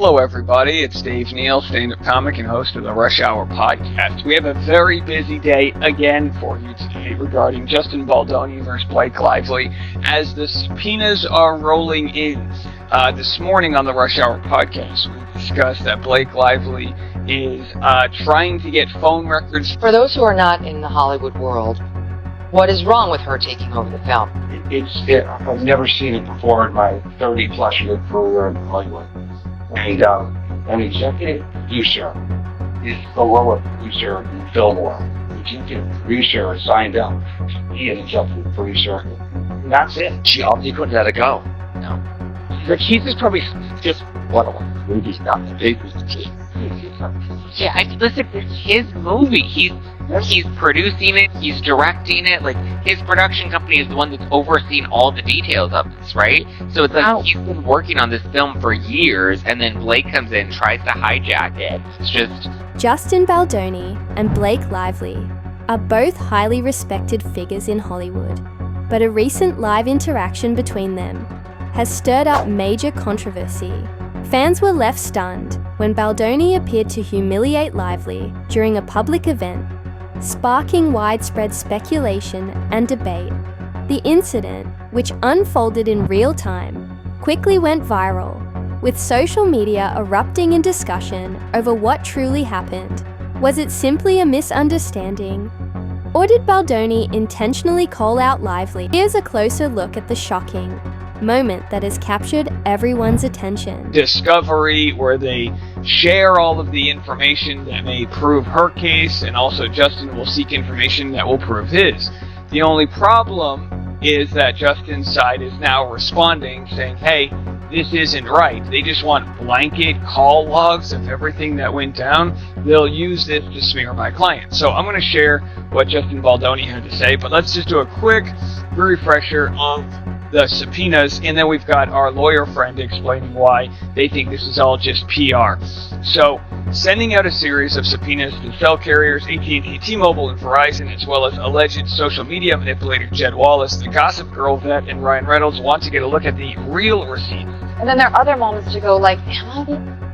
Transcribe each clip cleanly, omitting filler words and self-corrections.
Hello everybody, it's Dave Neal, stand-up comic and host of the Rush Hour podcast. We have a very busy day again for you today regarding Justin Baldoni versus Blake Lively as the subpoenas are rolling in. This morning on the Rush Hour podcast, we discussed that Blake Lively is trying to get phone records. For those who are not in the Hollywood world, what is wrong with her taking over the film? I've never seen it before in my 30-plus year career in Hollywood. And an executive producer is below a producer in film world. The executive producer is signed up to be an executive producer. And that's it. She obviously couldn't let it go. No. Like, he's just probably just one of them. Movie's not the big. Yeah, listen, it's his movie. He's producing it, he's directing it. Like, his production company is the one that's overseeing all the details of this, right? So it's like he's been working on this film for years, and then Blake comes in, tries to hijack it. It's just... Justin Baldoni and Blake Lively are both highly respected figures in Hollywood, but a recent live interaction between them has stirred up major controversy. Fans were left stunned when Baldoni appeared to humiliate Lively during a public event, sparking widespread speculation and debate. The incident, which unfolded in real time, quickly went viral, with social media erupting in discussion over what truly happened. Was it simply a misunderstanding? Or did Baldoni intentionally call out Lively? Here's a closer look at the shocking moment that has captured everyone's attention. Discovery, where they share all of the information that may prove her case, and also Justin will seek information that will prove his. The only problem is that Justin's side is now responding, saying, hey, this isn't right. They just want blanket call logs of everything that went down. They'll use this to smear my client. So I'm going to share what Justin Baldoni had to say, but let's just do a quick refresher of the subpoenas, and then we've got our lawyer friend explaining why they think this is all just PR. So, sending out a series of subpoenas to cell carriers AT&T, T-Mobile, and Verizon, as well as alleged social media manipulator Jed Wallace, the Gossip Girl vet, and Ryan Reynolds want to get a look at the real receipts. And then there are other moments to go like, am I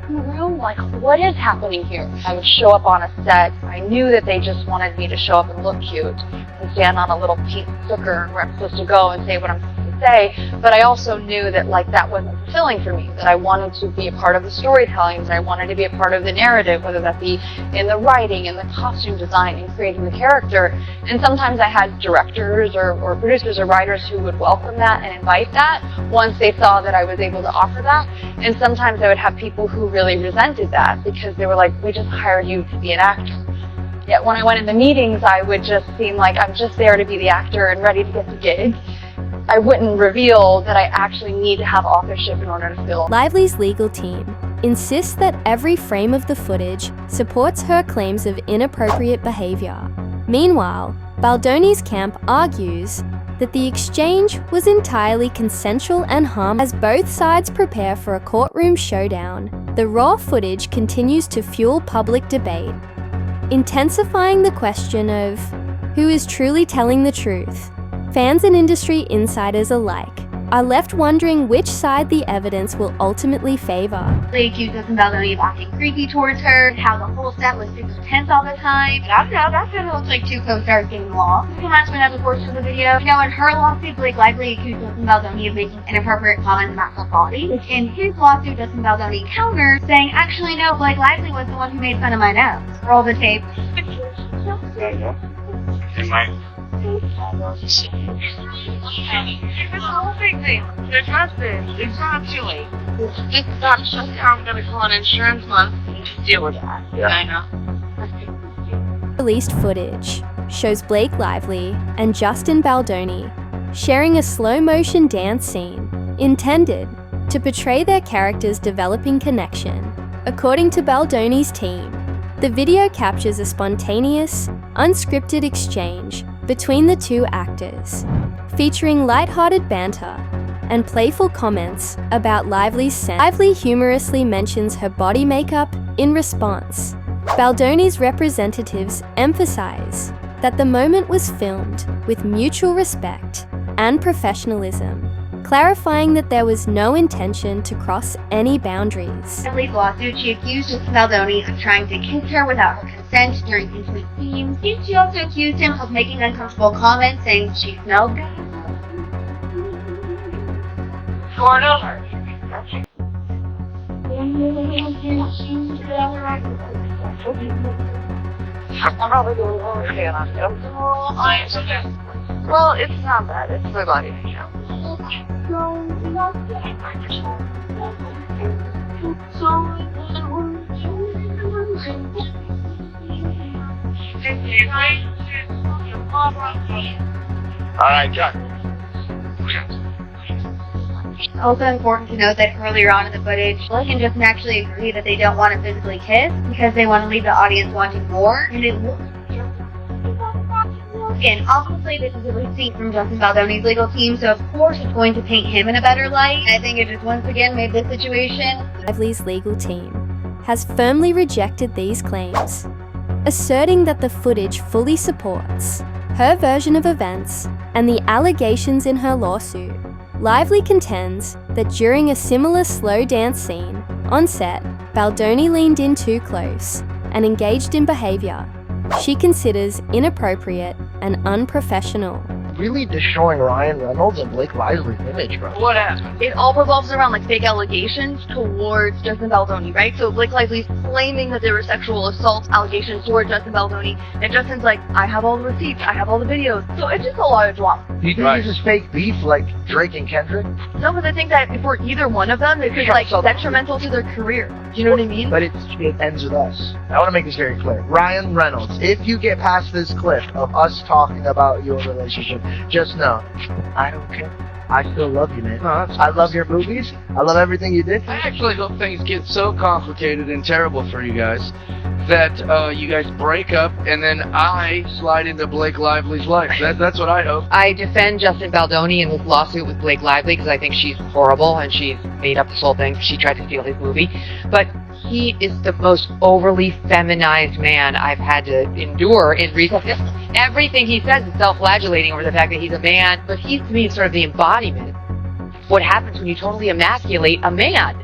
in the room? Like, what is happening here? I would show up on a set. I knew that they just wanted me to show up and look cute and stand on a little pink sticker where I'm supposed to go and say what I'm supposed to say, but I also knew that that wasn't fulfilling for me, that I wanted to be a part of the storytelling, that I wanted to be a part of the narrative, whether that be in the writing, in the costume design, in creating the character. And sometimes I had directors or producers or writers who would welcome that and invite that once they saw that I was able to offer that. And sometimes I would have people who really resented that because they were like, we just hired you to be an actor. Yet when I went in the meetings, I would just seem like I'm just there to be the actor and ready to get the gig. I wouldn't reveal that I actually need to have authorship in order to fill. Lively's legal team insists that every frame of the footage supports her claims of inappropriate behavior. Meanwhile, Baldoni's camp argues that the exchange was entirely consensual and harmless. As both sides prepare for a courtroom showdown, the raw footage continues to fuel public debate, intensifying the question of who is truly telling the truth. Fans and industry insiders alike are left wondering which side the evidence will ultimately favor. They accused Justin Baldoni of acting creepy towards her, how the whole set was super tense all the time. I don't know, that kind of looks like two co-stars getting along. The harassment as a portion of the video. You know, in her lawsuit, Blake Lively accused Justin Baldoni of making inappropriate comments about her body. In his lawsuit, Justin Baldoni countered, saying, actually no, Blake Lively was the one who made fun of my nose. Roll the tape. It's It's a whole big thing. They're trusted. It's not too late. It's not just how I'm going to call an insurance month to deal with that. Yeah. I know. Released footage shows Blake Lively and Justin Baldoni sharing a slow-motion dance scene intended to portray their characters' developing connection. According to Baldoni's team, the video captures a spontaneous, unscripted exchange between the two actors, featuring lighthearted banter and playful comments about Lively's scent. Lively humorously mentions her body makeup in response. Baldoni's representatives emphasize that the moment was filmed with mutual respect and professionalism, clarifying that there was no intention to cross any boundaries. In Lee's lawsuit, she accused Justin Baldoni of trying to kiss her without her consent during intimate scenes. She also accused him of making uncomfortable comments, saying she smelled good. Well, it's not bad. It's my body. Alright, Chuck. Also important to note that earlier on in the footage, Blake and Justin actually agree that they don't want to physically kiss because they want to leave the audience wanting more, and it looks. And obviously this is a receipt from Justin Baldoni's legal team, so of course it's going to paint him in a better light. I think it just once again made this situation. Lively's legal team has firmly rejected these claims, asserting that the footage fully supports her version of events and the allegations in her lawsuit. Lively contends that during a similar slow dance scene on set, Baldoni leaned in too close and engaged in behavior she considers inappropriate and unprofessional. Really destroying Ryan Reynolds and Blake Lively's image, bro. What happened? It all revolves around like fake allegations towards Justin Baldoni, right? So Blake Lively's claiming that there were sexual assault allegations towards Justin Baldoni, and Justin's like, I have all the receipts, I have all the videos. So it's just a lot of drama. Do you think this is fake beef like Drake and Kendrick? No, but I think that if we're either one of them, it could like detrimental to their career. Do you know what I mean? But it ends with us. I want to make this very clear. Ryan Reynolds, if you get past this clip of us talking about your relationship, just know, I don't care. I still love you, man. I love your movies. I love everything you did. I actually hope things get so complicated and terrible for you guys that you guys break up and then I slide into Blake Lively's life. That's what I hope. I defend Justin Baldoni in this lawsuit with Blake Lively because I think she's horrible and she's made up this whole thing. She tried to steal his movie. But he is the most overly feminized man I've had to endure in recent history. Everything he says is self-flagellating over the fact that he's a man, but he's, to me, sort of the embodiment of what happens when you totally emasculate a man.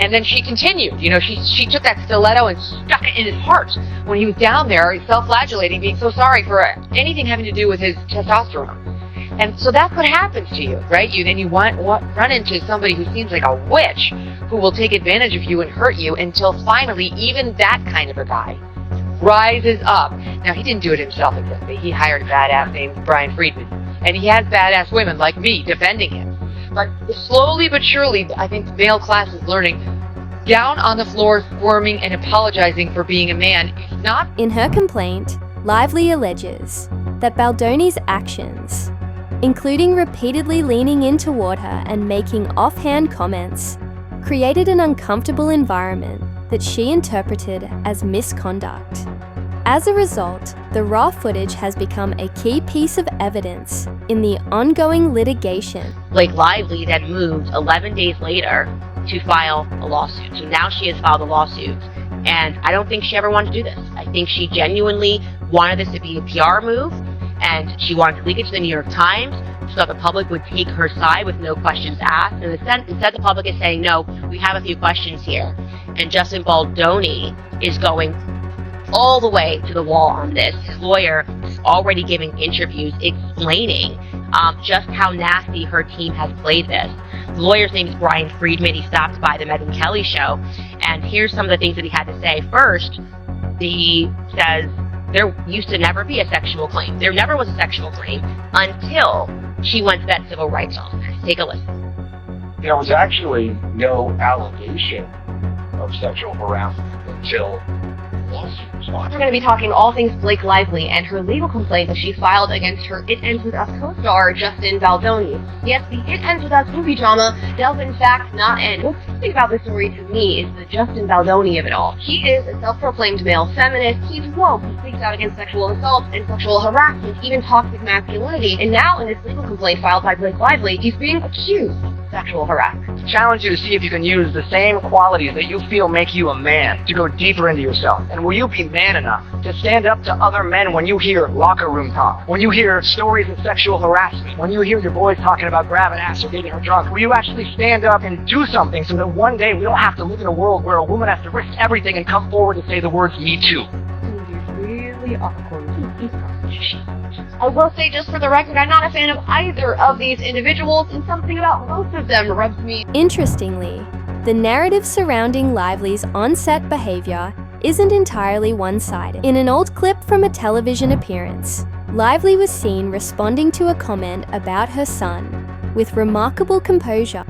And then she continued, she took that stiletto and stuck it in his heart when he was down there, self-flagellating, being so sorry for anything having to do with his testosterone. And so that's what happens to you, right? You run into somebody who seems like a witch who will take advantage of you and hurt you until finally even that kind of a guy rises up. Now, he didn't do it himself exactly. He hired a badass named Brian Friedman. And he has badass women like me defending him. But slowly but surely, I think the male class is learning down on the floor, squirming and apologizing for being a man. It's not. In her complaint, Lively alleges that Baldoni's actions, including repeatedly leaning in toward her and making offhand comments, created an uncomfortable environment that she interpreted as misconduct. As a result, the raw footage has become a key piece of evidence in the ongoing litigation. Blake Lively then moved 11 days later to file a lawsuit. So now she has filed a lawsuit. And I don't think she ever wanted to do this. I think she genuinely wanted this to be a PR move, and she wanted to leak it to the New York Times so that the public would take her side with no questions asked. And instead the public is saying, no, we have a few questions here. And Justin Baldoni is going all the way to the wall on this. His lawyer is already giving interviews explaining just how nasty her team has played this. The lawyer's name is Brian Friedman. He stopped by the Megyn Kelly show, and here's some of the things that he had to say. First, he says there used to never be a sexual claim. There never was a sexual claim until she went to that civil rights office. Take a listen. There was actually no allegation of sexual harassment until lawsuit was filed. We're going to be talking all things Blake Lively and her legal complaint that she filed against her It Ends With Us co-star, Justin Baldoni. Yes, the It Ends With Us movie drama does in fact not end. What's interesting about this story to me is the Justin Baldoni of it all. He is a self-proclaimed male feminist. He's woke. He speaks out against sexual assault and sexual harassment, even toxic masculinity. And now in this legal complaint filed by Blake Lively, he's being accused sexual harassment. Challenge you to see if you can use the same qualities that you feel make you a man to go deeper into yourself. And will you be man enough to stand up to other men when you hear locker room talk, when you hear stories of sexual harassment, when you hear your boys talking about grabbing ass or getting her drunk? Will you actually stand up and do something so that one day we don't have to live in a world where a woman has to risk everything and come forward and say the words "me too"? Really awkward. I will say, just for the record, I'm not a fan of either of these individuals, and something about both of them rubs me. Interestingly, the narrative surrounding Lively's on-set behavior isn't entirely one-sided. In an old clip from a television appearance, Lively was seen responding to a comment about her son with remarkable composure.